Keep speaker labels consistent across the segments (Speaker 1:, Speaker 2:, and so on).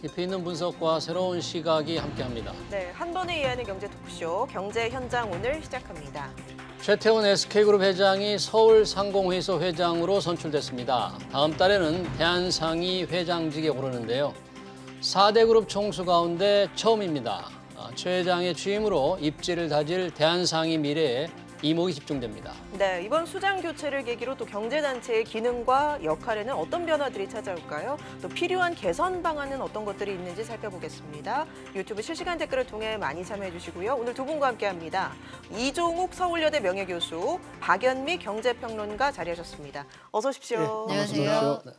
Speaker 1: 깊이 있는 분석과 새로운 시각이 함께합니다.
Speaker 2: 네, 한 번에 이해하는 경제 토크쇼 경제 현장 오늘 시작합니다.
Speaker 1: 최태원 SK그룹 회장이 서울상공회의소 회장으로 선출됐습니다. 다음 달에는 대한상위 회장직에 오르는데요. 4대 그룹 총수 가운데 처음입니다. 최 회장의 취임으로 입지를 다질 대한상위 미래에 이목이 집중됩니다.
Speaker 2: 네, 이번 수장 교체를 계기로 또 경제단체의 기능과 역할에는 어떤 변화들이 찾아올까요? 또 필요한 개선 방안은 어떤 것들이 있는지 살펴보겠습니다. 유튜브 실시간 댓글을 통해 많이 참여해 주시고요. 오늘 두 분과 함께합니다. 이종욱 서울여대 명예교수, 박연미 경제평론가 자리하셨습니다. 어서 오십시오.
Speaker 1: 네, 안녕하세요. 네,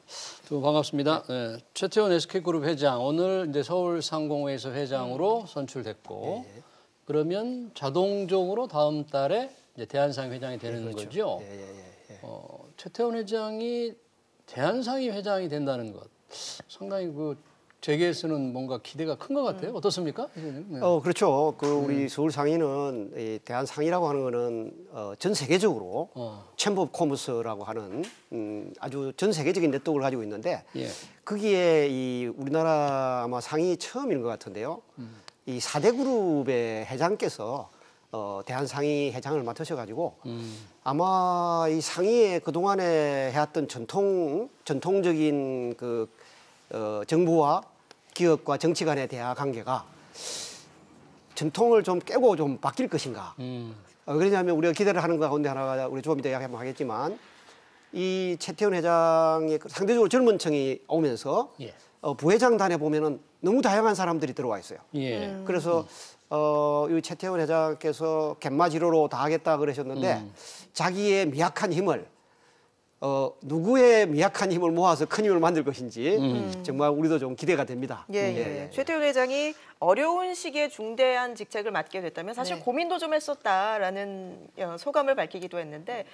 Speaker 1: 두 분 반갑습니다. 네, 최태원 SK그룹 회장, 오늘 이제 서울상공회의소 회장으로 선출됐고, 그러면 자동적으로 다음 달에 이제 대한상위 회장이 되는
Speaker 3: 그렇죠.
Speaker 1: 거죠. 최태원 회장이 대한상위 회장이 된다는 것, 상당히 그 재계에서는 뭔가 기대가 큰 것 같아요. 어떻습니까? 네.
Speaker 3: 그렇죠. 우리 서울상위는 이 대한상위라고 하는 거는 전 세계적으로 챔버 오브 코머스라고 하는 아주 전 세계적인 네트워크를 가지고 있는데 거기에 이 우리나라 아마 상위 처음인 것 같은데요. 이 4대 그룹의 회장께서 대한상위 회장을 맡으셔가지고 아마 이 상위에 그동안에 해왔던 전통적인 정부와 기업과 정치 간의 대화 관계가 전통을 좀 깨고 좀 바뀔 것인가. 그러냐면 우리가 기대를 하는 것 가운데 하나가 우리 조금 이따 이야기하면 하겠지만 이 최태원 회장의 상대적으로 젊은 층이 오면서 부회장단에 보면은 너무 다양한 사람들이 들어와 있어요. 그래서 이 최태원 회장께서 갯마지로로 다 하겠다 그러셨는데 자기의 미약한 힘을 누구의 미약한 힘을 모아서 큰 힘을 만들 것인지 정말 우리도 좀 기대가 됩니다.
Speaker 2: 최태원 회장이 어려운 시기에 중대한 직책을 맡게 됐다면 사실 고민도 좀 했었다라는 소감을 밝히기도 했는데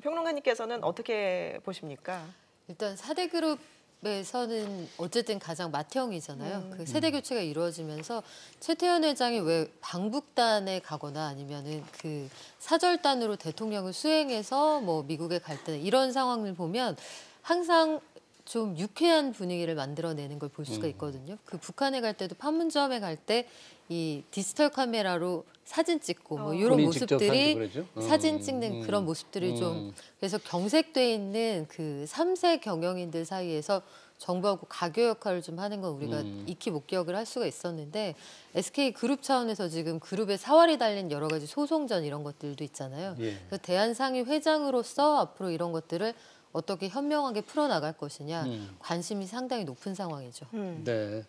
Speaker 2: 평론가님께서는 어떻게 보십니까?
Speaker 4: 일단 4대 그룹에서는 어쨌든 가장 맏형이잖아요. 그 세대 교체가 이루어지면서 최태원 회장이 왜 방북단에 가거나 아니면은 그 사절단으로 대통령을 수행해서 뭐 미국에 갈 때 이런 상황을 보면 항상 좀 유쾌한 분위기를 만들어내는 걸 볼 수가 있거든요. 그 북한에 갈 때도 판문점에 갈 때 이 디지털 카메라로 사진 찍고 뭐 이런 모습들이 사진 찍는 그런 모습들이 좀 그래서 경색돼 있는 그 3세 경영인들 사이에서 정부하고 가교 역할을 좀 하는 건 우리가 익히 목격을 할 수가 있었는데 SK 그룹 차원에서 지금 그룹의 사활이 달린 여러 가지 소송전 이런 것들도 있잖아요. 그래서 대한상위 회장으로서 앞으로 이런 것들을 어떻게 현명하게 풀어나갈 것이냐 관심이 상당히 높은 상황이죠.
Speaker 1: 네.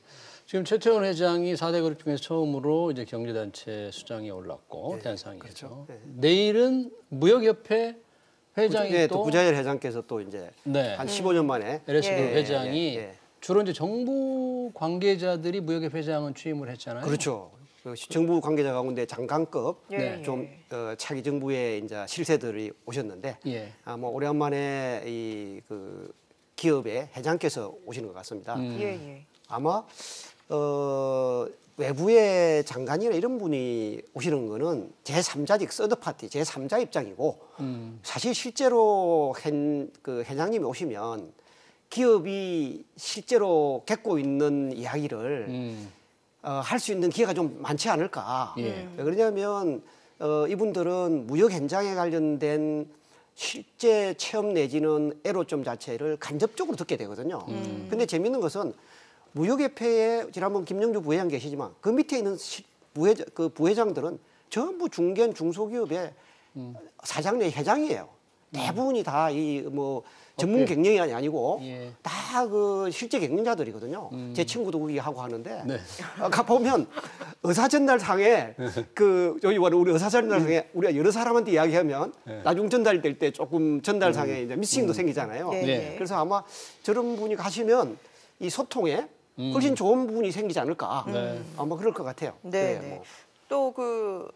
Speaker 1: 지금 최태원 회장이 4대 그룹 중에서 처음으로 이제 경제단체 수장에 올랐고 대한상위에서.
Speaker 3: 그렇죠.
Speaker 1: 내일은 무역협회 회장이
Speaker 3: 또 구자열 회장께서 또 이제 한 15년 만에
Speaker 1: LS그룹 회장이 주로 이제 정부 관계자들이 무역협회 회장은 취임을 했잖아요.
Speaker 3: 그렇죠. 정부 관계자 가운데 장관급 좀 차기 정부의 이제 실세들이 오셨는데 뭐 오래간만에 이 기업의 회장께서 오시는 것 같습니다. 아마 외부의 장관이나 이런 분이 오시는 거는 제3자직 서드파티, 제3자 입장이고 사실 실제로 회장님이 오시면 기업이 실제로 겪고 있는 이야기를 할 수 있는 기회가 좀 많지 않을까. 왜 그러냐면 이분들은 무역 현장에 관련된 실제 체험 내지는 애로점 자체를 간접적으로 듣게 되거든요. 근데 재밌는 것은 무역협회에 지난번 김영주 부회장 계시지만 그 밑에 있는 부회장들은 전부 중견 중소기업의 사장 내 회장이에요. 대부분이 다 전문 경영이 아니고 다 실제 경영자들이거든요. 제 친구도 거기 하고 하는데 가 보면 의사전달상에 여기 우리 의사전달상에 우리가 여러 사람한테 이야기하면 나중 전달될 때 조금 전달상에 이제 미싱도 생기잖아요. 그래서 아마 저런 분이 가시면 이 소통에 훨씬 좋은 부분이 생기지 않을까. 아마 그럴 것 같아요.
Speaker 2: 또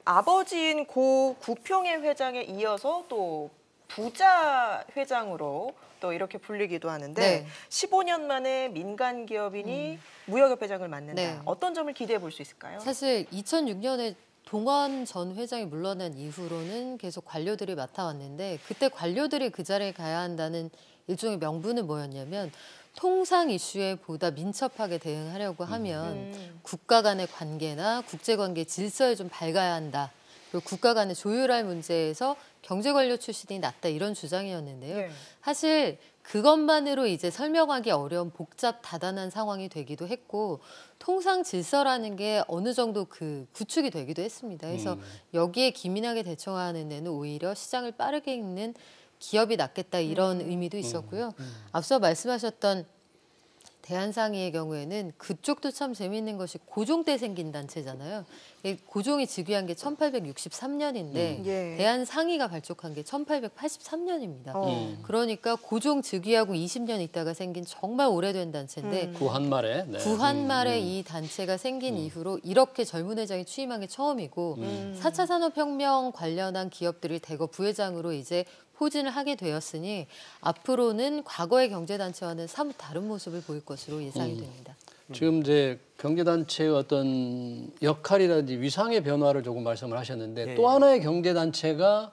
Speaker 2: 아버지인 고 구평의 회장에 이어서 또 부자 회장으로 또 이렇게 불리기도 하는데 15년 만에 민간 기업인이 무역협 회장을 맡는다. 어떤 점을 기대해 볼 수 있을까요?
Speaker 4: 사실 2006년에 동원 전 회장이 물러난 이후로는 계속 관료들이 맡아왔는데 그때 관료들이 그 자리에 가야 한다는 일종의 명분은 뭐였냐면 통상 이슈에 보다 민첩하게 대응하려고 하면 국가 간의 관계나 국제관계 질서에 좀 밝아야 한다. 그리고 국가 간의 조율할 문제에서 경제 관료 출신이 낫다 이런 주장이었는데요.
Speaker 2: 네.
Speaker 4: 사실 그것만으로 이제 설명하기 어려운 복잡 다단한 상황이 되기도 했고 통상 질서라는 게 어느 정도 그 구축이 되기도 했습니다. 그래서 여기에 기민하게 대처하는 데는 오히려 시장을 빠르게 읽는 기업이 낫겠다 이런 의미도 있었고요. 앞서 말씀하셨던 대한상의의 경우에는 그쪽도 참 재미있는 것이 고종 때 생긴 단체잖아요. 이 고종이 즉위한 게 1863년인데
Speaker 2: 예.
Speaker 4: 대한상의가 발족한 게 1883년입니다. 그러니까 고종 즉위하고 20년 있다가 생긴 정말 오래된 단체인데
Speaker 1: 구한 말에. 네.
Speaker 4: 구한 말에 이 단체가 생긴 이후로 이렇게 젊은 회장이 취임한 게 처음이고 4차 산업혁명 관련한 기업들이 대거 부회장으로 이제 포진을 하게 되었으니 앞으로는 과거의 경제단체와는 사뭇 다른 모습을 보일 것으로 예상이 됩니다.
Speaker 1: 지금 이제 경제단체의 어떤 역할이라든지 위상의 변화를 조금 말씀을 하셨는데
Speaker 3: 예,
Speaker 1: 또
Speaker 3: 예.
Speaker 1: 하나의 경제단체가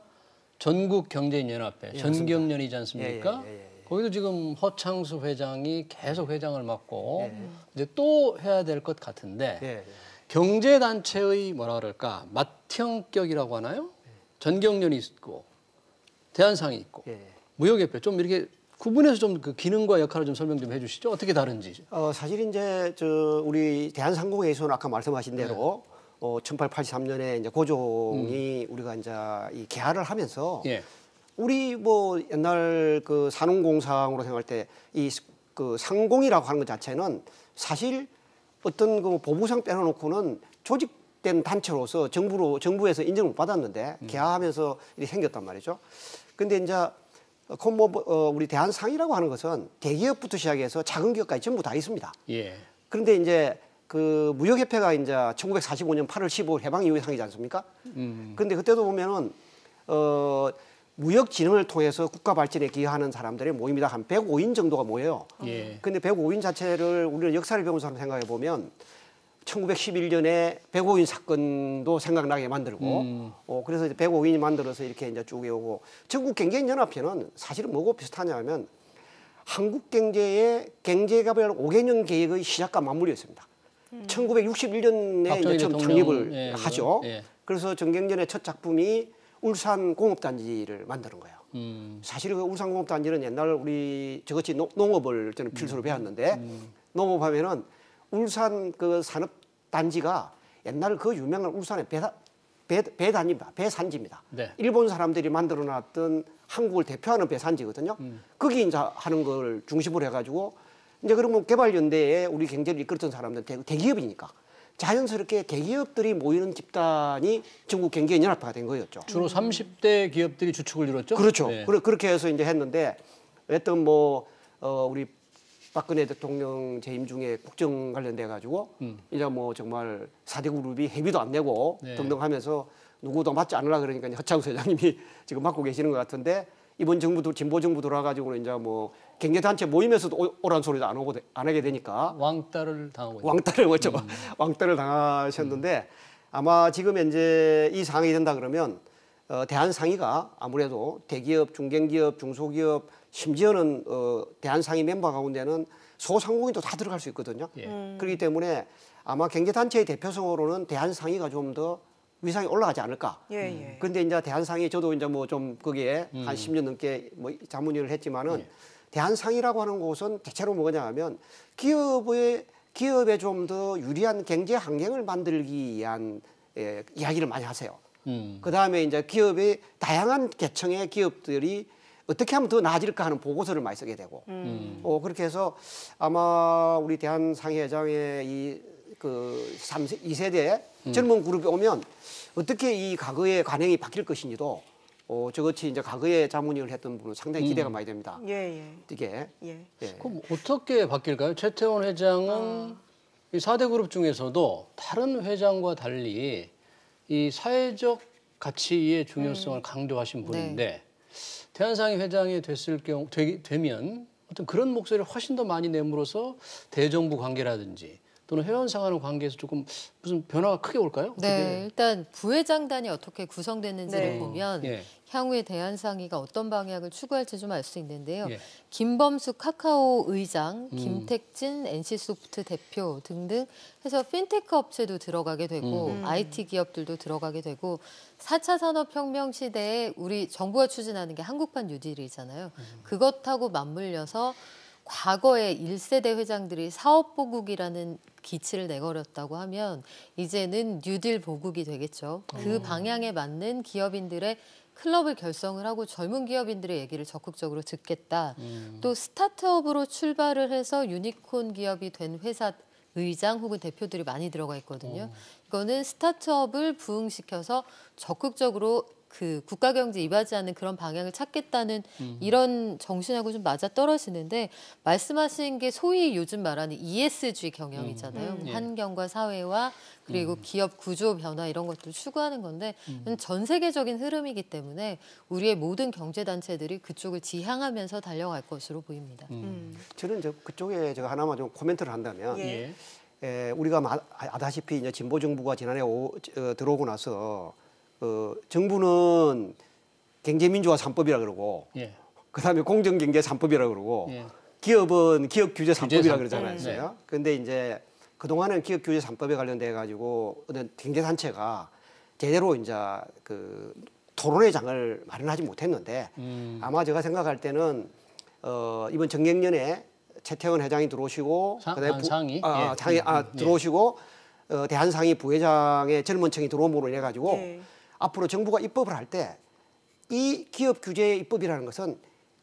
Speaker 1: 전국경제인연합회,
Speaker 3: 예,
Speaker 1: 전경련이지 않습니까?
Speaker 3: 예, 예, 예, 예.
Speaker 1: 거기도 지금 허창수 회장이 계속 회장을 맡고 이제 또 해야 될 것 같은데
Speaker 3: 예, 예.
Speaker 1: 경제단체의 뭐라 그럴까 맏형격이라고 하나요? 전경련이 있고 대한상이 있고
Speaker 3: 예.
Speaker 1: 무역협회 좀 이렇게 구분해서 좀 그 기능과 역할을 좀 설명 좀 해주시죠. 어떻게 다른지.
Speaker 3: 사실 이제 우리 대한상공회에서는 아까 말씀하신 대로 1883년에 이제 고종이 우리가 이제 이 개화를 하면서
Speaker 1: 예.
Speaker 3: 우리 뭐 옛날 그 산업공상으로 생각할 때 이 그 상공이라고 하는 것 자체는 사실 어떤 그 보부상 빼놓고는 조직된 단체로서 정부에서 인정을 못 받았는데 개화하면서 이렇게 생겼단 말이죠. 근데 이제 우리 대한상이라고 하는 것은 대기업부터 시작해서 작은 기업까지 전부 다 있습니다.
Speaker 1: 예.
Speaker 3: 그런데 이제 그 무역협회가 이제 1945년 8월 15일 해방 이후에 상이지 않습니까? 그런데 그때도 보면은 무역 진흥을 통해서 국가 발전에 기여하는 사람들의 모임이다 한 105인 정도가 모여요.
Speaker 1: 예.
Speaker 3: 근데 105인 자체를 우리는 역사를 배운 사람 생각해 보면 1911년에 105인 사건도 생각나게 만들고, 그래서 이제 105인이 만들어서 이렇게 이제 쭉 해오고, 전국경제연합회는 사실은 뭐고 비슷하냐면 한국 경제의 경제개발 5개년 계획의 시작과 맞물렸습니다. 1961년에
Speaker 1: 박정희
Speaker 3: 이제 처음
Speaker 1: 대통령,
Speaker 3: 창립을
Speaker 1: 예,
Speaker 3: 하죠.
Speaker 1: 예.
Speaker 3: 그래서 정경련의 첫 작품이 울산 공업단지를 만드는 거예요. 사실 그 울산 공업단지는 옛날 우리 저같이 농업을 저는 필수로 배웠는데 농업하면은 울산 그 산업단지가 옛날 그 유명한 울산의 배단입니다. 배산지입니다.
Speaker 1: 네.
Speaker 3: 일본 사람들이 만들어놨던 한국을 대표하는 배산지거든요. 거기 이제 하는 걸 중심으로 해가지고 이제 그러면 개발연대에 우리 경제를 이끌었던 사람들은 대기업이니까 자연스럽게 대기업들이 모이는 집단이 전국 경제연합회가 된 거였죠.
Speaker 1: 주로 30대 기업들이 주축을 이뤘죠.
Speaker 3: 그렇죠.
Speaker 1: 네.
Speaker 3: 그렇게 해서 이제 했는데 어떤 우리 박근혜 대통령 재임 중에 국정 관련돼 가지고 이제 뭐 정말 4대 그룹이 회비도 안 내고
Speaker 1: 네.
Speaker 3: 등등 하면서 누구도 맡지 않으려 그러니까 허창수 회장님이 지금 맡고 계시는 것 같은데 이번 정부도 진보 정부 돌아가지고는 이제 뭐 경제단체 모임에서도 오란 소리도 안 하게 되니까
Speaker 1: 왕따를 당하고 있는.
Speaker 3: 왕따를 뭐죠? 왕따를 당하셨는데 아마 지금 현재 이 상황이 된다 그러면 대한상의가 아무래도 대기업, 중견기업, 중소기업 심지어는 대한상의 멤버 가운데는 소상공인도 다 들어갈 수 있거든요.
Speaker 1: 예.
Speaker 3: 그렇기 때문에 아마 경제단체의 대표성으로는 대한상의가 좀 더 위상이 올라가지 않을까.
Speaker 2: 예.
Speaker 3: 근데 이제 대한상의 저도 이제 뭐 좀 거기에 한 10년 넘게 뭐 자문위를 했지만은 대한상의라고 하는 곳은 대체로 뭐냐 하면 기업에 좀 더 유리한 경제 환경을 만들기 위한 이야기를 많이 하세요. 그 다음에 이제 기업의 다양한 계층의 기업들이 어떻게 하면 더 나아질까 하는 보고서를 많이 쓰게 되고, 그렇게 해서 아마 우리 대한상의 회장의 그 2세대 젊은 그룹이 오면 어떻게 이 과거의 관행이 바뀔 것인지도 저같이 이제 과거에 자문위를 했던 분은 상당히 기대가 많이 됩니다.
Speaker 2: 예.
Speaker 3: 이게.
Speaker 2: 예.
Speaker 1: 그럼 어떻게 바뀔까요? 최태원 회장은 이 4대 그룹 중에서도 다른 회장과 달리 이 사회적 가치의 중요성을 강조하신 분인데 대한상의 회장이 되면 어떤 그런 목소리를 훨씬 더 많이 내므로써 대정부 관계라든지 또는 회원상하는 관계에서 조금 무슨 변화가 크게 올까요?
Speaker 4: 네, 일단 부회장단이 어떻게 구성됐는지를
Speaker 2: 네.
Speaker 4: 보면
Speaker 1: 예.
Speaker 4: 향후에 대한상의가 어떤 방향을 추구할지 좀 알 수 있는데요.
Speaker 1: 예.
Speaker 4: 김범수 카카오 의장, 김택진 NC소프트 대표 등등 해서 핀테크 업체도 들어가게 되고 IT 기업들도 들어가게 되고 4차 산업혁명 시대에 우리 정부가 추진하는 게 한국판 뉴딜이잖아요. 그것하고 맞물려서 과거에 1세대 회장들이 사업보국이라는 기치를 내걸었다고 하면 이제는 뉴딜 보국이 되겠죠. 그 방향에 맞는 기업인들의 클럽을 결성을 하고 젊은 기업인들의 얘기를 적극적으로 듣겠다. 또 스타트업으로 출발을 해서 유니콘 기업이 된 회사 의장 혹은 대표들이 많이 들어가 있거든요. 이거는 스타트업을 부흥시켜서 적극적으로 그 국가 경제 이바지하는 그런 방향을 찾겠다는 이런 정신하고 좀 맞아 떨어지는데 말씀하신 게 소위 요즘 말하는 ESG 경영이잖아요.
Speaker 1: 예.
Speaker 4: 환경과 사회와 그리고 기업 구조 변화 이런 것들을 추구하는 건데 전 세계적인 흐름이기 때문에 우리의 모든 경제 단체들이 그쪽을 지향하면서 달려갈 것으로 보입니다.
Speaker 3: 저는 그쪽에 제가 하나만 좀 코멘트를 한다면
Speaker 2: 예.
Speaker 3: 우리가 아다시피 이제 진보 정부가 지난해 들어오고 나서 정부는 경제민주화 3법이라 그러고
Speaker 1: 예.
Speaker 3: 그다음에 공정경제 3법이라 그러고
Speaker 1: 예.
Speaker 3: 기업은 기업규제 3법이라
Speaker 1: 삼-
Speaker 3: 그러잖아요. 그런데 이제 그동안은 기업규제 3법에 관련돼 가지고 어떤 경제단체가 제대로 이제 그 토론의 장을 마련하지 못했는데 아마 제가 생각할 때는 이번 정경련에 최태원 회장이 들어오시고 그다음에
Speaker 1: 상의?
Speaker 3: 상의 들어오시고 대한상의 부회장의 젊은 층이 들어옴으로 인해 가지고
Speaker 2: 예.
Speaker 3: 앞으로 정부가 입법을 할 때 이 기업 규제 입법이라는 것은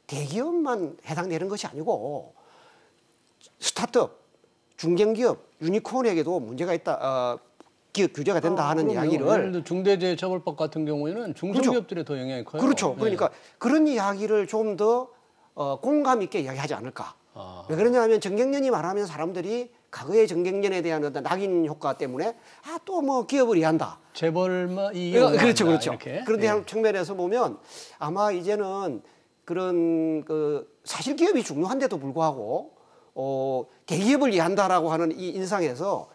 Speaker 3: 대기업만 해당되는 것이 아니고 스타트업, 중견기업, 유니콘에게도 문제가 있다. 기업 규제가 된다 하는
Speaker 1: 그럼요.
Speaker 3: 이야기를
Speaker 1: 예를 들어 중대재해처벌법 같은 경우에는 중소기업들에 더 영향이 커요.
Speaker 3: 그렇죠.
Speaker 1: 네.
Speaker 3: 그러니까 그런 이야기를 좀 더 공감 있게 이야기하지 않을까.
Speaker 1: 아.
Speaker 3: 왜 그러냐면 정경련이 말하면 사람들이 과거의 정경련에 대한 어떤 낙인 효과 때문에 또 뭐 기업을 이해한다.
Speaker 1: 재벌만
Speaker 3: 그렇죠, 그렇죠.
Speaker 1: 이렇게.
Speaker 3: 그런데
Speaker 1: 예.
Speaker 3: 한 측면에서 보면 아마 이제는 그런 사실 기업이 중요한데도 불구하고 대기업을 이해한다라고 하는 이 인상에서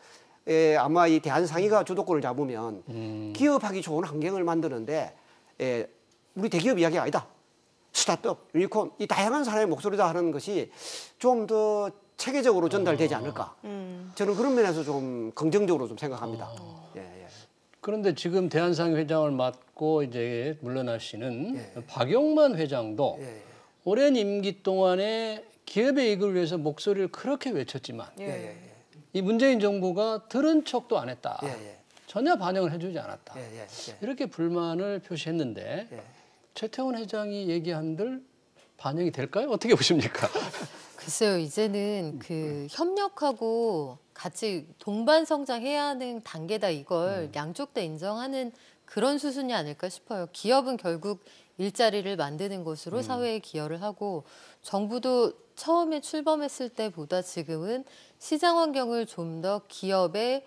Speaker 3: 아마 이 대한상의가 주도권을 잡으면 기업하기 좋은 환경을 만드는데 우리 대기업 이야기가 아니다. 스타트업, 유니콘 이 다양한 사람의 목소리다 하는 것이 좀 더 체계적으로 전달되지 않을까. 저는 그런 면에서 좀 긍정적으로 좀 생각합니다. 예, 예.
Speaker 1: 그런데 지금 대한상의 회장을 맡고 이제 물러나시는 박용만 회장도
Speaker 3: 예,
Speaker 1: 오랜 임기 동안에 기업의 이익을 위해서 목소리를 그렇게 외쳤지만
Speaker 2: 예.
Speaker 1: 이 문재인 정부가 들은 척도 안 했다.
Speaker 3: 예, 예.
Speaker 1: 전혀 반영을 해주지 않았다.
Speaker 3: 예, 예, 예.
Speaker 1: 이렇게 불만을 표시했는데
Speaker 3: 예.
Speaker 1: 최태원 회장이 얘기한들 반영이 될까요? 어떻게 보십니까?
Speaker 4: 글쎄요, 이제는 그 협력하고 같이 동반 성장해야 하는 단계다 이걸 양쪽 다 인정하는 그런 수순이 아닐까 싶어요. 기업은 결국 일자리를 만드는 것으로 사회에 기여를 하고 정부도 처음에 출범했을 때보다 지금은 시장 환경을 좀 더 기업에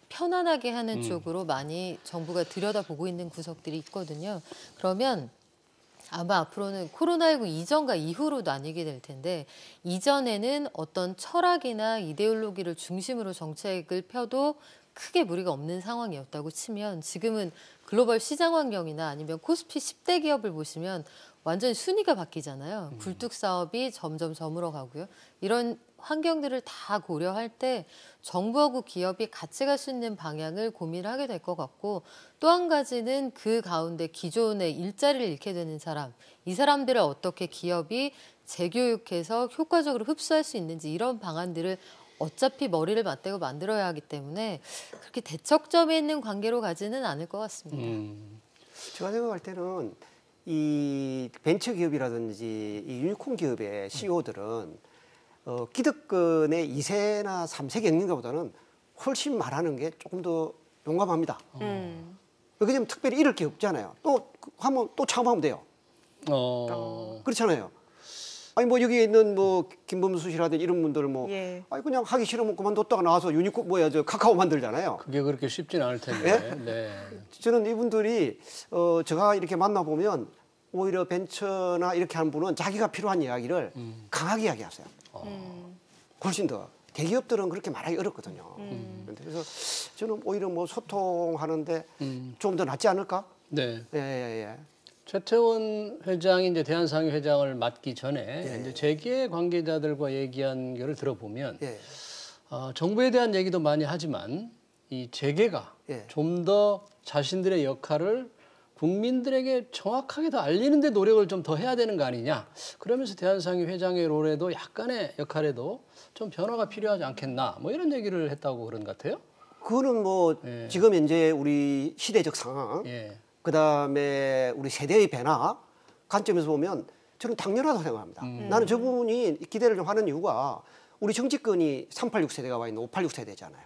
Speaker 4: 편안하게 하는 쪽으로 많이 정부가 들여다보고 있는 구석들이 있거든요. 그러면 아마 앞으로는 코로나19 이전과 이후로 나뉘게 될 텐데 이전에는 어떤 철학이나 이데올로기를 중심으로 정책을 펴도 크게 무리가 없는 상황이었다고 치면 지금은 글로벌 시장 환경이나 아니면 코스피 10대 기업을 보시면 완전히 순위가 바뀌잖아요. 굴뚝 사업이 점점 저물어가고요. 이런 환경들을 다 고려할 때 정부하고 기업이 같이 갈 수 있는 방향을 고민을 하게 될 것 같고 또 한 가지는 그 가운데 기존에 일자리를 잃게 되는 사람, 이 사람들을 어떻게 기업이 재교육해서 효과적으로 흡수할 수 있는지 이런 방안들을 어차피 머리를 맞대고 만들어야 하기 때문에 그렇게 대척점에 있는 관계로 가지는 않을 것 같습니다.
Speaker 3: 제가 생각할 때는 이 벤처 기업이라든지 이 유니콘 기업의 CEO들은 기득권의 2세나 3세 경영자보다는 훨씬 말하는 게 조금 더 용감합니다. 왜냐하면 특별히 잃을 게 없잖아요. 또 하면 또 창업하면 돼요. 그렇잖아요. 아니 뭐 여기 있는 뭐 김범수 씨라든지 이런 분들 뭐
Speaker 2: 예.
Speaker 3: 아니 그냥 하기 싫으면 그만뒀다가 나와서 유니콘 저 카카오 만들잖아요.
Speaker 1: 그게 그렇게 쉽진 않을 텐데. 네.
Speaker 3: 저는 이분들이 제가 이렇게 만나보면 오히려 벤처나 이렇게 하는 분은 자기가 필요한 이야기를 강하게 이야기하세요. 훨씬 더 대기업들은 그렇게 말하기 어렵거든요. 그래서 저는 오히려 뭐 소통하는데 좀 더 낫지 않을까?
Speaker 1: 네.
Speaker 3: 예, 예, 예.
Speaker 1: 최태원 회장이 이제 대한상위 회장을 맡기 전에
Speaker 3: 예.
Speaker 1: 이제 재계 관계자들과 얘기한 거를 들어보면
Speaker 3: 예.
Speaker 1: 정부에 대한 얘기도 많이 하지만 이 재계가
Speaker 3: 예.
Speaker 1: 좀 더 자신들의 역할을 국민들에게 정확하게 더 알리는 데 노력을 좀 더 해야 되는 거 아니냐. 그러면서 대한상위 회장의 롤에도 약간의 역할에도 좀 변화가 필요하지 않겠나. 뭐 이런 얘기를 했다고 그런 것 같아요.
Speaker 3: 그거는 뭐
Speaker 1: 예.
Speaker 3: 지금 현재 우리 시대적 상황,
Speaker 1: 예.
Speaker 3: 그다음에 우리 세대의 변화 관점에서 보면 저는 당연하다고 생각합니다. 나는 저 부분이 기대를 좀 하는 이유가 우리 정치권이 386 세대가 와 있는 586 세대잖아요.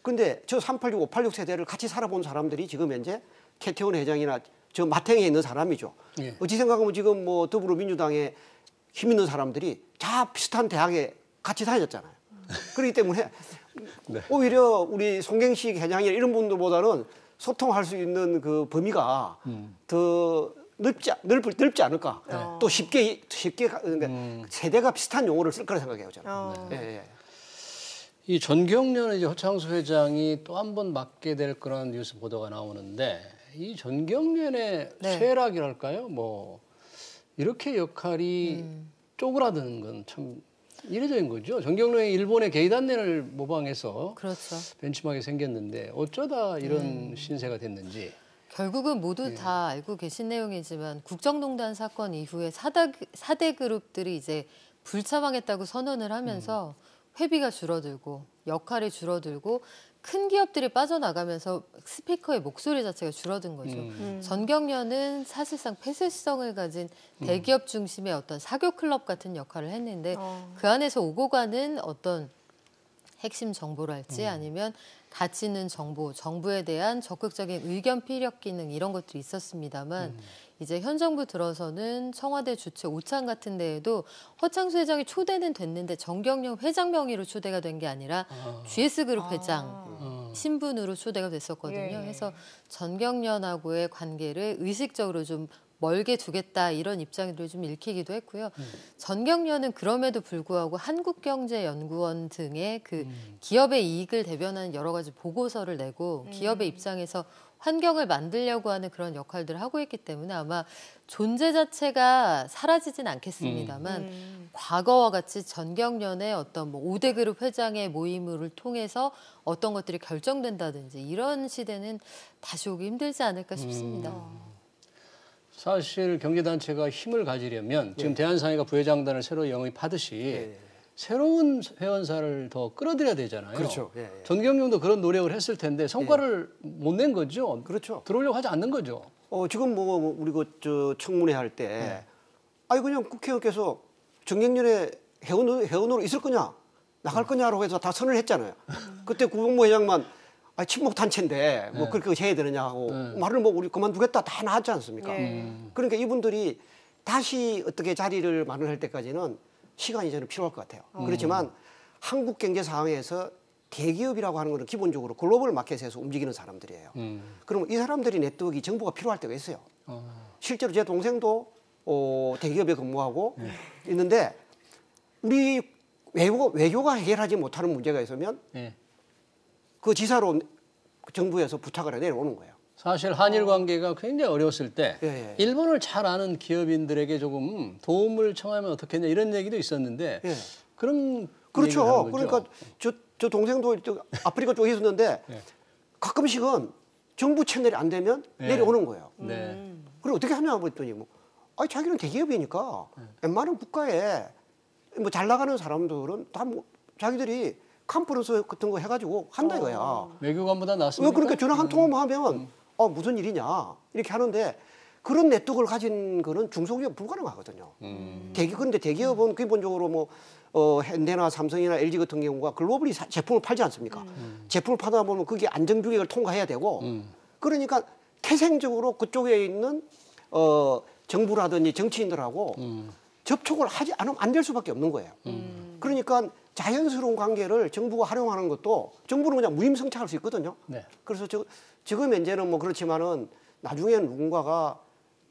Speaker 3: 근데 저 386, 586 세대를 같이 살아본 사람들이 지금 현재 최태원 회장이나 저 마탱에 있는 사람이죠.
Speaker 1: 예.
Speaker 3: 어찌 생각하면 지금 뭐 더불어민주당에 힘 있는 사람들이 다 비슷한 대학에 같이 다녔잖아요. 그렇기 때문에
Speaker 1: 네.
Speaker 3: 오히려 우리 송경식 회장이나 이런 분들보다는 소통할 수 있는 그 범위가 더 넓지 않을까. 또 쉽게 그러니까 세대가 비슷한 용어를 쓸 거라 생각해요 저는. 예, 예.
Speaker 1: 이 전경련 이제 허창수 회장이 또 한 번 맡게 될 그런 뉴스 보도가 나오는데 이 전경련의
Speaker 4: 네.
Speaker 1: 쇠락이랄까요? 뭐 이렇게 역할이 쪼그라드는 건 참 이례적인 거죠. 전경련이 일본의 게이단넨을 모방해서
Speaker 4: 그렇죠.
Speaker 1: 벤치마크가 생겼는데 어쩌다 이런 신세가 됐는지.
Speaker 4: 결국은 모두 다 알고 계신 내용이지만 국정농단 사건 이후에 4대 그룹들이 이제 불참하겠다고 선언을 하면서 회비가 줄어들고 역할이 줄어들고 큰 기업들이 빠져나가면서 스피커의 목소리 자체가 줄어든 거죠. 전경련은 사실상 폐쇄성을 가진 대기업 중심의 어떤 사교 클럽 같은 역할을 했는데 그 안에서 오고 가는 어떤 핵심 정보랄지 아니면 가치 있는 정보, 정부에 대한 적극적인 의견 피력 기능 이런 것들이 있었습니다만 이제 현 정부 들어서는 청와대 주최 오찬 같은 데에도 허창수 회장이 초대는 됐는데 전경련 회장 명의로 초대가 된 게 아니라 GS그룹 회장 신분으로 초대가 됐었거든요.
Speaker 2: 예.
Speaker 4: 그래서 전경련하고의 관계를 의식적으로 좀 멀게 두겠다 이런 입장들을 좀 읽히기도 했고요. 전경련은 그럼에도 불구하고 한국경제연구원 등의 그 기업의 이익을 대변하는 여러 가지 보고서를 내고 기업의 입장에서 환경을 만들려고 하는 그런 역할들을 하고 있기 때문에 아마 존재 자체가 사라지진 않겠습니다만 과거와 같이 전경련의 어떤 뭐 5대 그룹 회장의 모임을 통해서 어떤 것들이 결정된다든지 이런 시대는 다시 오기 힘들지 않을까 싶습니다.
Speaker 1: 사실 경제단체가 힘을 가지려면 지금 대한상회가 부회장단을 새로 영입하듯이 새로운 회원사를 더 끌어들여야 되잖아요.
Speaker 3: 그렇죠. 예, 예.
Speaker 1: 전경련도 그런 노력을 했을 텐데 성과를 못 낸 거죠.
Speaker 3: 그렇죠.
Speaker 1: 들어오려고 하지 않는 거죠.
Speaker 3: 지금 뭐 우리 저 청문회 할 때 아니 그냥 국회의원께서 정경련에 회원으로 있을 거냐 나갈 거냐라고 해서 다 선을 했잖아요. 그때 구본모 회장만 친목 단체인데 뭐 그렇게 해야 되느냐 하고 말을 뭐 우리 그만두겠다 다 나왔지 않습니까? 그러니까 이분들이 다시 어떻게 자리를 마련할 때까지는 시간이 저는 필요할 것 같아요. 그렇지만 한국 경제 상황에서 대기업이라고 하는 것은 기본적으로 글로벌 마켓에서 움직이는 사람들이에요. 그럼 이 사람들이 네트워크가 정보가 필요할 때가 있어요. 실제로 제 동생도 대기업에 근무하고 있는데 우리 외교가 해결하지 못하는 문제가 있으면 그 지사로 정부에서 부탁을 해 내려오는 거예요.
Speaker 1: 사실 한일 관계가 굉장히 어려웠을 때
Speaker 3: 예.
Speaker 1: 일본을 잘 아는 기업인들에게 조금 도움을 청하면 어떻겠냐 이런 얘기도 있었는데
Speaker 3: 예.
Speaker 1: 그런
Speaker 3: 그렇죠.
Speaker 1: 얘기를 하는 거죠.
Speaker 3: 그러니까 저 동생도 아프리카 쪽에 있었는데 가끔씩은 정부 채널이 안 되면 내려오는 거예요.
Speaker 1: 네.
Speaker 3: 그리고 어떻게 하냐고 했더니 자기는 대기업이니까 웬만한 국가에 뭐 잘 나가는 사람들은 다 뭐 자기들이 컨퍼런스 같은 거 해가지고 한다 이거야.
Speaker 1: 외교관보다 낫습니까?
Speaker 3: 그러니까 전화 한 통화만 하면 무슨 일이냐 이렇게 하는데 그런 네트워크를 가진 거는 중소기업 불가능하거든요. 그런데 대기업은 기본적으로 뭐 현대나 삼성이나 LG 같은 경우가 글로벌리 제품을 팔지 않습니까? 제품을 파다 보면 그게 안정규격을 통과해야 되고 그러니까 태생적으로 그쪽에 있는 정부라든지 정치인들하고 접촉을 하지 않으면 안 될 수밖에 없는 거예요. 그러니까 자연스러운 관계를 정부가 활용하는 것도 정부는 그냥 무임승차할 수 있거든요.
Speaker 1: 네.
Speaker 3: 그래서 지금 현재는 뭐 그렇지만은 나중에는 누군가가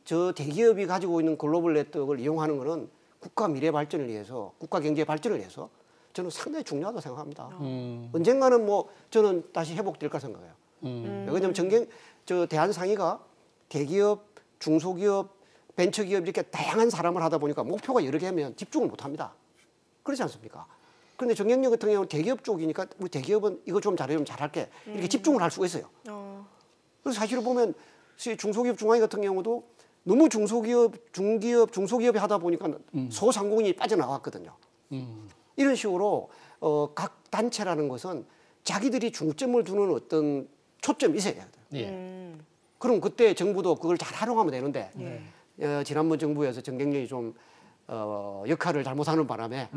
Speaker 3: 저 대기업이 가지고 있는 글로벌 네트워크를 이용하는 거는 국가 미래 발전을 위해서, 국가 경제 발전을 위해서 저는 상당히 중요하다고 생각합니다. 언젠가는 뭐 저는 다시 회복될까 생각해요. 왜냐하면 대한상의가 대기업, 중소기업, 벤처기업 이렇게 다양한 사람을 하다 보니까 목표가 여러 개면 집중을 못합니다. 그렇지 않습니까? 그런데 정경련 같은 경우는 대기업 쪽이니까 우리 대기업은 이거 좀 잘해주면 잘할게 이렇게 집중을 할 수가 있어요. 그래서 사실을 보면 중소기업 중앙회 같은 경우도 너무 중소기업, 중기업, 중소기업이 하다 보니까 소상공인이 빠져나왔거든요. 이런 식으로 각 단체라는 것은 자기들이 중점을 두는 어떤 초점이 있어야 돼요.
Speaker 1: 예.
Speaker 3: 그럼 그때 정부도 그걸 잘 활용하면 되는데 지난번 정부에서 정경련이 좀 역할을 잘못하는 바람에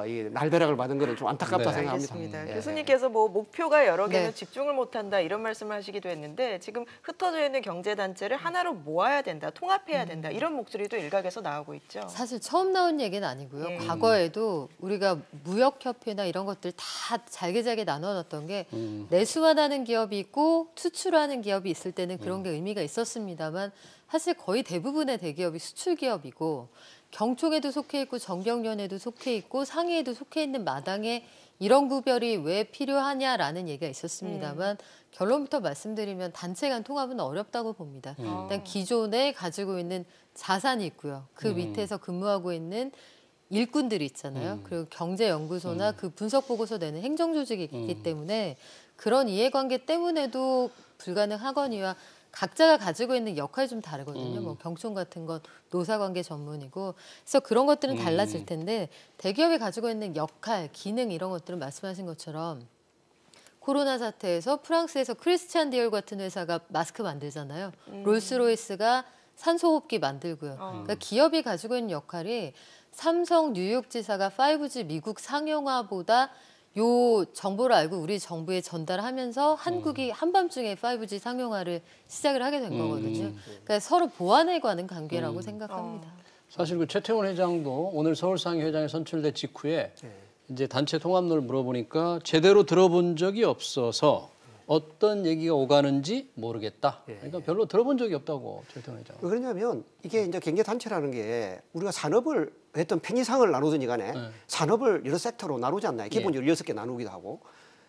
Speaker 3: 이 날벼락을 받은 거는 좀 안타깝다 생각합니다.
Speaker 2: 알겠습니다.
Speaker 3: 예.
Speaker 2: 교수님께서 뭐 목표가 여러 개는
Speaker 4: 네.
Speaker 2: 집중을 못한다 이런 말씀을 하시기도 했는데 지금 흩어져 있는 경제단체를 하나로 모아야 된다, 통합해야 된다 이런 목소리도 일각에서 나오고 있죠.
Speaker 4: 사실 처음 나온 얘기는 아니고요.
Speaker 2: 예.
Speaker 4: 과거에도 우리가 무역협회나 이런 것들 다 잘게 나눠놨던 게 내수하는 기업이 있고 수출하는 기업이 있을 때는 그런 게 의미가 있었습니다만 사실 거의 대부분의 대기업이 수출 기업이고 경총에도 속해 있고 정경련에도 속해 있고 상위에도 속해 있는 마당에 이런 구별이 왜 필요하냐라는 얘기가 있었습니다만 결론부터 말씀드리면 단체 간 통합은 어렵다고 봅니다. 일단 기존에 가지고 있는 자산이 있고요. 그 밑에서 근무하고 있는 일꾼들이 있잖아요. 그리고 경제연구소나 그 분석 보고서 내는 행정조직이 있기 때문에 그런 이해관계 때문에도 불가능하거니와 각자가 가지고 있는 역할이 좀 다르거든요. 뭐 경총 같은 건 노사관계 전문이고 그래서 그런 것들은 달라질 텐데 대기업이 가지고 있는 역할, 기능 이런 것들은 말씀하신 것처럼 코로나 사태에서 프랑스에서 크리스찬 디올 같은 회사가 마스크 만들잖아요. 롤스로이스가 산소호흡기 만들고요. 그러니까 기업이 가지고 있는 역할이 삼성 뉴욕지사가 5G 미국 상용화보다 요 정보를 알고 우리 정부에 전달하면서 한국이 한밤중에 5G 상용화를 시작을 하게 된 거거든요. 그러니까 서로 보완해 가는 관계라고 생각합니다.
Speaker 1: 사실 그 최태원 회장도 오늘 서울상의 회장에 선출된 직후에 이제 단체 통합론을 물어보니까 제대로 들어본 적이 없어서 어떤 얘기가 오가는지 모르겠다. 그러니까 별로 들어본 적이 없다고 최태원 회장.
Speaker 3: 왜 그러냐면 이게 이제 경제단체라는 게 우리가 산업을 어떤 편의상을 나누든지 간에 산업을 여러 섹터로 나누지 않나요? 기본적으로 16개 나누기도 하고.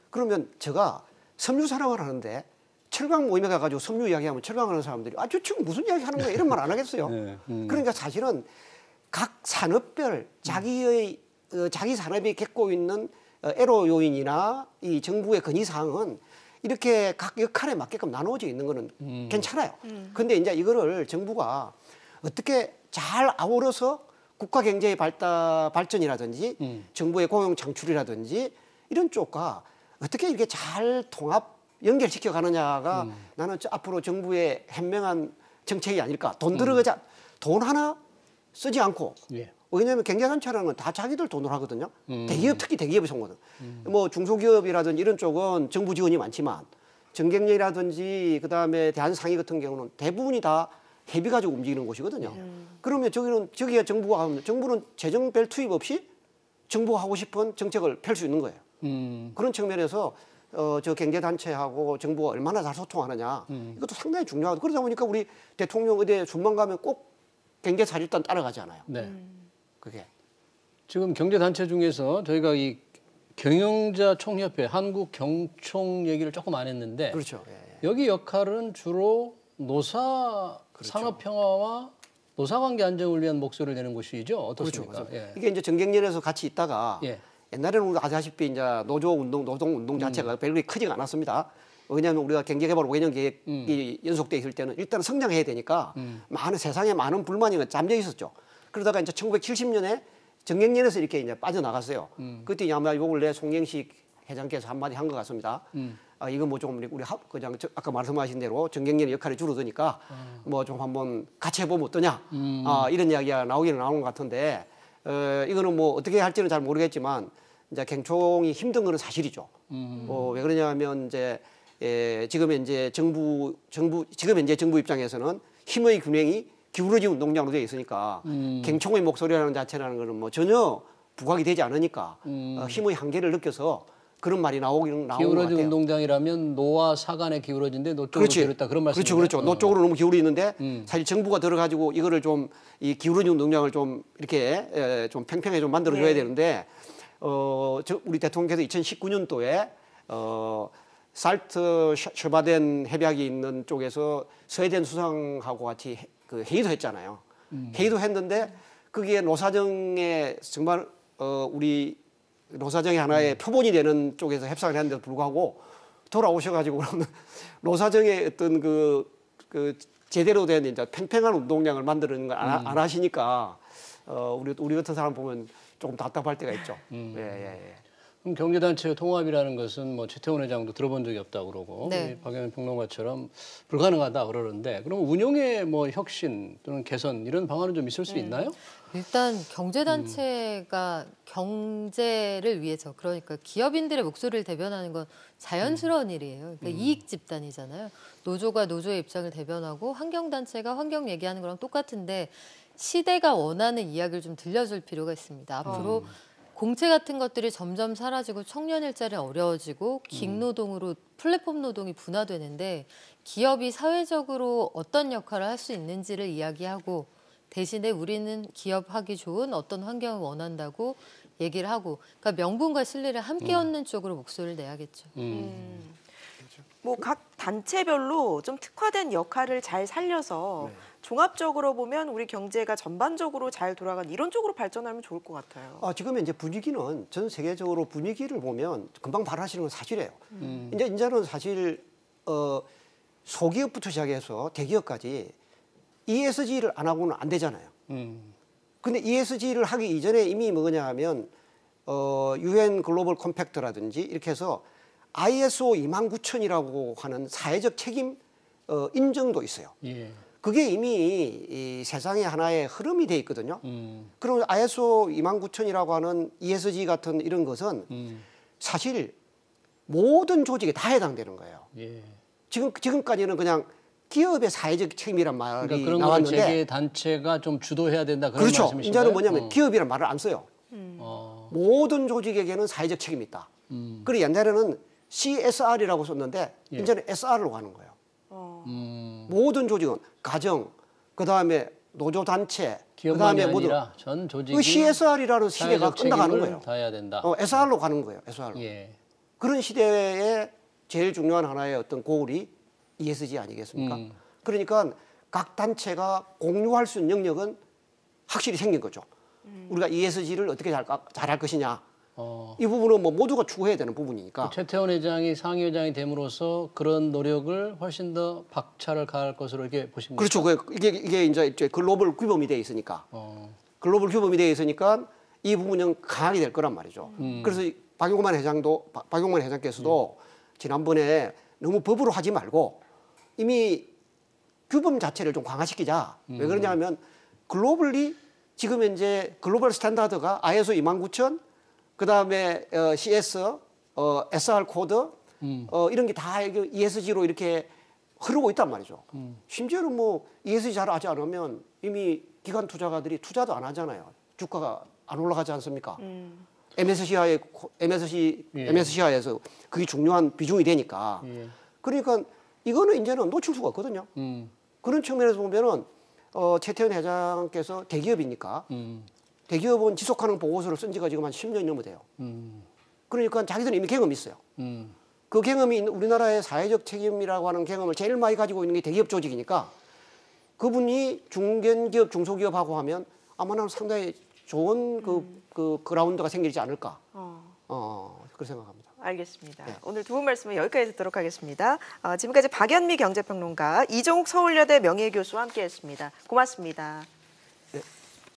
Speaker 3: 그러면 제가 섬유 산업을 하는데 철강 모임에 가가지고 섬유 이야기하면 철강하는 사람들이 아, 저 지금 무슨 이야기 하는 거야? 이런 말 안 하겠어요. 그러니까 사실은 각 산업별 자기의 자기 산업이 겪고 있는 애로 요인이나 이 정부의 건의사항은 이렇게 각 역할에 맞게끔 나누어져 있는 거는 괜찮아요. 근데 이제 이거를 정부가 어떻게 잘 아우러서 국가 경제의 발전이라든지 정부의 고용 창출이라든지 이런 쪽과 어떻게 이렇게 잘 통합 연결시켜 가느냐가 나는 앞으로 정부의 현명한 정책이 아닐까. 돈 하나 쓰지 않고.
Speaker 1: 예.
Speaker 3: 왜냐하면 경제단체라는 건 다 자기들 돈으로 하거든요. 대기업, 특히 대기업이 손거든. 뭐 중소기업이라든지 이런 쪽은 정부 지원이 많지만 정경련이라든지 그다음에 대한상의 같은 경우는 대부분이 다 회비 가지고 움직이는 곳이거든요. 그러면 저기에 정부가 하면 정부는 재정별 투입 없이 정부가 하고 싶은 정책을 펼 수 있는 거예요. 그런 측면에서 저 경제단체하고 정부가 얼마나 잘 소통하느냐 이것도 상당히 중요하고 그러다 보니까 우리 대통령 의대 순방 가면 꼭 경제사절단 따라가잖아요.
Speaker 1: 네.
Speaker 3: 그게.
Speaker 1: 지금 경제단체 중에서 저희가 이 경영자 총협회 한국 경총 얘기를 조금 안 했는데
Speaker 3: 그렇죠. 예.
Speaker 1: 여기 역할은 주로 노사
Speaker 3: 그렇죠.
Speaker 1: 산업평화와 노사관계 안정을 위한 목소리를 내는 곳이죠. 어떻습니까?
Speaker 3: 그렇죠.
Speaker 1: 예.
Speaker 3: 이게 이제 정경련에서 같이 있다가
Speaker 1: 예.
Speaker 3: 옛날에는 우리가 아시다시피 이제 노동운동 자체가 별로 크지가 않았습니다. 왜냐하면 우리가 경제개발 5개년 계획이 연속돼 있을 때는 일단 성장해야 되니까 세상에 많은 불만이 잠재 있었죠. 그러다가 이제 1970년에 정경련에서 이렇게 이제 빠져나갔어요. 그때 아마 이걸 내 송영식 회장께서 한마디 한 것 같습니다. 이거 뭐 좀 우리 그냥 아까 말씀하신 대로 정경련의 역할이 줄어드니까 뭐 좀 한번 같이 해보면 어떠냐. 이런 이야기가 나오기는 나오는 것 같은데 이거는 뭐 어떻게 할지는 잘 모르겠지만 이제 경총이 힘든 거는 사실이죠. 왜 그러냐면 이제 지금 이제 정부 입장에서는 힘의 균형이 기울어진 운동장으로 되어 있으니까 경총의 목소리라는 자체라는 거는 뭐 전혀 부각이 되지 않으니까 힘의 한계를 느껴서 그런 말이 나오는 것 같아요.
Speaker 1: 기울어진 운동장이라면 노와 사간에 기울어진데 노 쪽으로 기울었다 그런 말씀이죠.
Speaker 3: 그렇죠. 노 쪽으로 너무 기울어 있는데 사실 정부가 들어가지고 이거를 좀 이 기울어진 운동장을 좀 이렇게 좀 팽팽하게 좀 만들어줘야 되는데 우리 대통령께서 2019년도에 살트 셔바덴 해벽이 있는 쪽에서 스웨덴 수상하고 같이 그 회의도 했잖아요. 회의도 했는데 거기에 노사정에 정말 우리 노사정의 하나의 표본이 되는 쪽에서 협상을 했는데도 불구하고 돌아오셔가지고 노사정의 어떤 그 제대로 된 이제 팽팽한 운동량을 만드는 걸 안 하시니까 우리 같은 사람 보면 조금 답답할 때가 있죠. 예.
Speaker 1: 그럼 경제단체 통합이라는 것은 뭐 최태원 회장도 들어본 적이 없다고 그러고
Speaker 4: 네.
Speaker 1: 박영민 평론가처럼 불가능하다 그러는데 그럼 운용의 뭐 혁신 또는 개선 이런 방안은 좀 있을 수 있나요?
Speaker 4: 일단 경제단체가 경제를 위해서 그러니까 기업인들의 목소리를 대변하는 건 자연스러운 일이에요. 그러니까 이익 집단이잖아요. 노조가 노조의 입장을 대변하고 환경단체가 환경 얘기하는 거랑 똑같은데 시대가 원하는 이야기를 좀 들려줄 필요가 있습니다. 앞으로 공채 같은 것들이 점점 사라지고 청년 일자리는 어려워지고 깅노동으로 플랫폼 노동이 분화되는데 기업이 사회적으로 어떤 역할을 할 수 있는지를 이야기하고 대신에 우리는 기업하기 좋은 어떤 환경을 원한다고 얘기를 하고 그러니까 명분과 실리를 함께 얻는 쪽으로 목소리를 내야겠죠.
Speaker 2: 뭐 각 단체별로 좀 특화된 역할을 잘 살려서 종합적으로 보면 우리 경제가 전반적으로 잘 돌아가는 이런 쪽으로 발전하면 좋을 것 같아요.
Speaker 3: 지금 이제 분위기는 전 세계적으로 분위기를 보면 금방 발하시는 건 사실이에요. 이제는 사실 소기업부터 시작해서 대기업까지 ESG를 안 하고는 안 되잖아요. 근데 ESG를 하기 이전에 이미 뭐냐 하면 UN 글로벌 컴팩트라든지 이렇게 해서 ISO 29000이라고 하는 사회적 책임 인정도 있어요.
Speaker 1: 예.
Speaker 3: 그게 이미 이 세상의 하나의 흐름이 돼 있거든요. 그럼 ISO 29000이라고 하는 ESG 같은 이런 것은 사실 모든 조직에 다 해당되는 거예요.
Speaker 1: 예.
Speaker 3: 지금까지는 그냥 기업의 사회적 책임이란 말이
Speaker 1: 그러니까 그런 걸
Speaker 3: 나왔는데
Speaker 1: 재계 단체가 좀 주도해야 된다 그런
Speaker 3: 그렇죠.
Speaker 1: 말씀이신가요?
Speaker 3: 이제는 뭐냐면 기업이란 말을 안 써요. 모든 조직에게는 사회적 책임이 있다. 그리고 옛날에는 CSR이라고 썼는데 이제는 SR로 가는 거예요. 모든 조직은 가정, 그다음에 노조 단체,
Speaker 1: 기업만이
Speaker 3: 그다음에 모두
Speaker 1: 아니라 전 조직이
Speaker 3: 그 CSR이라는 시대가
Speaker 1: 사회적
Speaker 3: 끝나가는
Speaker 1: 책임을
Speaker 3: 거예요.
Speaker 1: 다해야 된다.
Speaker 3: SR로 가는 거예요. SR로.
Speaker 1: 예.
Speaker 3: 그런 시대에 제일 중요한 하나의 어떤 고울이 ESG 아니겠습니까? 그러니까 각 단체가 공유할 수 있는 영역은 확실히 생긴 거죠. 우리가 ESG를 어떻게 잘할 것이냐. 이 부분은 뭐 모두가 추구해야 되는 부분이니까.
Speaker 1: 최태원 회장이 상위 회장이 됨으로써 그런 노력을 훨씬 더 박차를 가할 것으로 이렇게 보십니까?
Speaker 3: 그렇죠. 이게 이제 글로벌 규범이 돼 있으니까. 글로벌 규범이 돼 있으니까 이 부분은 강하게 될 거란 말이죠. 그래서 박용만 회장께서도 지난번에 너무 법으로 하지 말고 이미 규범 자체를 좀 강화시키자. 왜 그러냐면 글로벌리 지금 현재 글로벌 스탠다드가 ISO 29000 그다음에 CS, SR 코드 이런 게 다 ESG로 이렇게 흐르고 있단 말이죠. 심지어는 뭐 ESG 잘 하지 않으면 이미 기관 투자가들이 투자도 안 하잖아요. 주가가 안 올라가지 않습니까? MSCI에서 그게 중요한 비중이 되니까. 그러니까 이거는 이제는 놓칠 수가 없거든요. 그런 측면에서 보면은 최태원 회장께서 대기업이니까 대기업은 지속가능 보고서를 쓴 지가 지금 한 10년이 넘어돼요. 그러니까 자기들은 이미 경험이 있어요. 그 경험이 우리나라의 사회적 책임이라고 하는 경험을 제일 많이 가지고 있는 게 대기업 조직이니까 그분이 중견기업, 중소기업하고 하면 아마 나는 상당히 좋은 그 그라운드가 생기지 않을까. 그렇게 생각합니다.
Speaker 2: 알겠습니다.
Speaker 3: 네.
Speaker 2: 오늘 두 분 말씀은 여기까지 듣도록 하겠습니다. 지금까지 박연미 경제평론가, 이종욱 서울여대 명예교수와 함께했습니다. 고맙습니다.